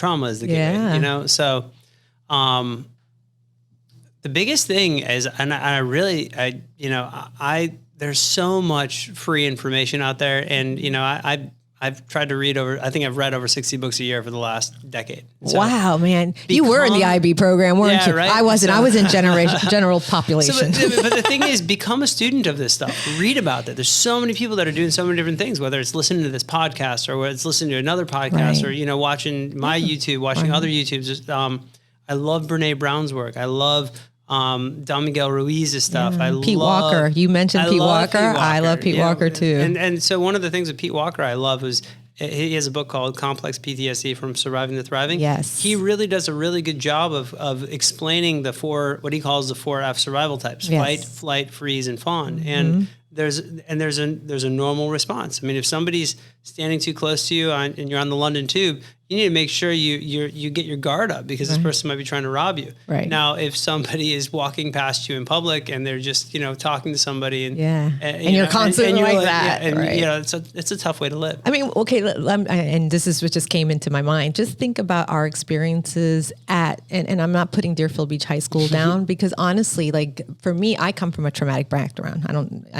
trauma is the gateway, you know? So, the biggest thing is, and there's so much free information out there. And, you know, I've tried to read I think I've read over 60 books a year for the last decade. So wow, man. You were in the IB program, weren't you? Right? I wasn't. I was in general population. But the thing is, become a student of this stuff. Read about that. There's so many people that are doing so many different things, whether it's listening to this podcast or whether it's listening to another podcast or, you know, watching my YouTube, watching other YouTubes. I love Brene Brown's work. I love Don Miguel Ruiz's stuff. Pete Walker. You mentioned Pete Walker. I love Pete Walker too. And so one of the things with Pete Walker I love is he has a book called Complex PTSD From Surviving to Thriving. Yes. He really does a really good job of explaining what he calls the 4F survival types: fight, flight, freeze, and fawn. And there's a normal response. I mean, if somebody's standing too close to you and you're on the London Tube, you need to make sure you get your guard up because this person might be trying to rob you. Right. Now, if somebody is walking past you in public and they're just, you know, talking to somebody and you're constantly like that, you know, it's a tough way to live. I mean, okay, and this is what just came into my mind. Just think about our experiences and I'm not putting Deerfield Beach High School down because honestly, like for me, I come from a traumatic background.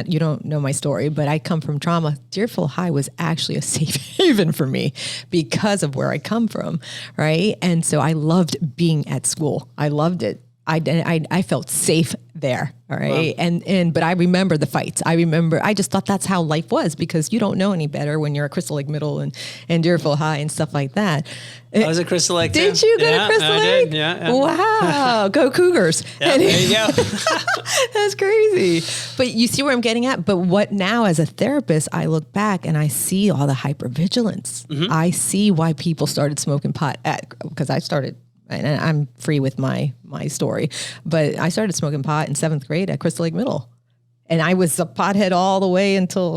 You don't know my story, but I come from trauma. Deerfield High was actually a safe haven for me because of where I come from, right? And so I loved being at school. I loved it. I felt safe there, all right? Wow. But I remember the fights. I just thought that's how life was because you don't know any better when you're at Crystal Lake Middle and Deerfield High and stuff like that. I was at Crystal Lake too. Did you go to Crystal Lake? Did. Yeah. Wow. Go Cougars. Yeah, there you go. That's crazy. But you see where I'm getting at? But what now as a therapist, I look back and I see all the hypervigilance. Mm-hmm. I see why people started smoking pot because I started, and I'm free with my story, but I started smoking pot in 7th grade at Crystal Lake Middle. And I was a pothead all the way until,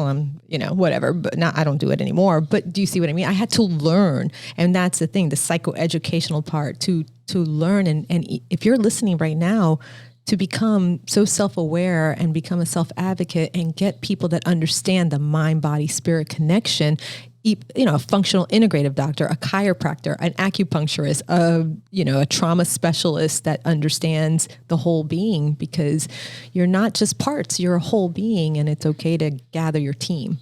whatever, but now I don't do it anymore. But do you see what I mean? I had to learn. And that's the thing, the psychoeducational part to learn. And if you're listening right now, to become so self-aware and become a self-advocate and get people that understand the mind, body, spirit connection, a functional integrative doctor, a chiropractor, an acupuncturist, a trauma specialist that understands the whole being because you're not just parts, you're a whole being and it's okay to gather your team.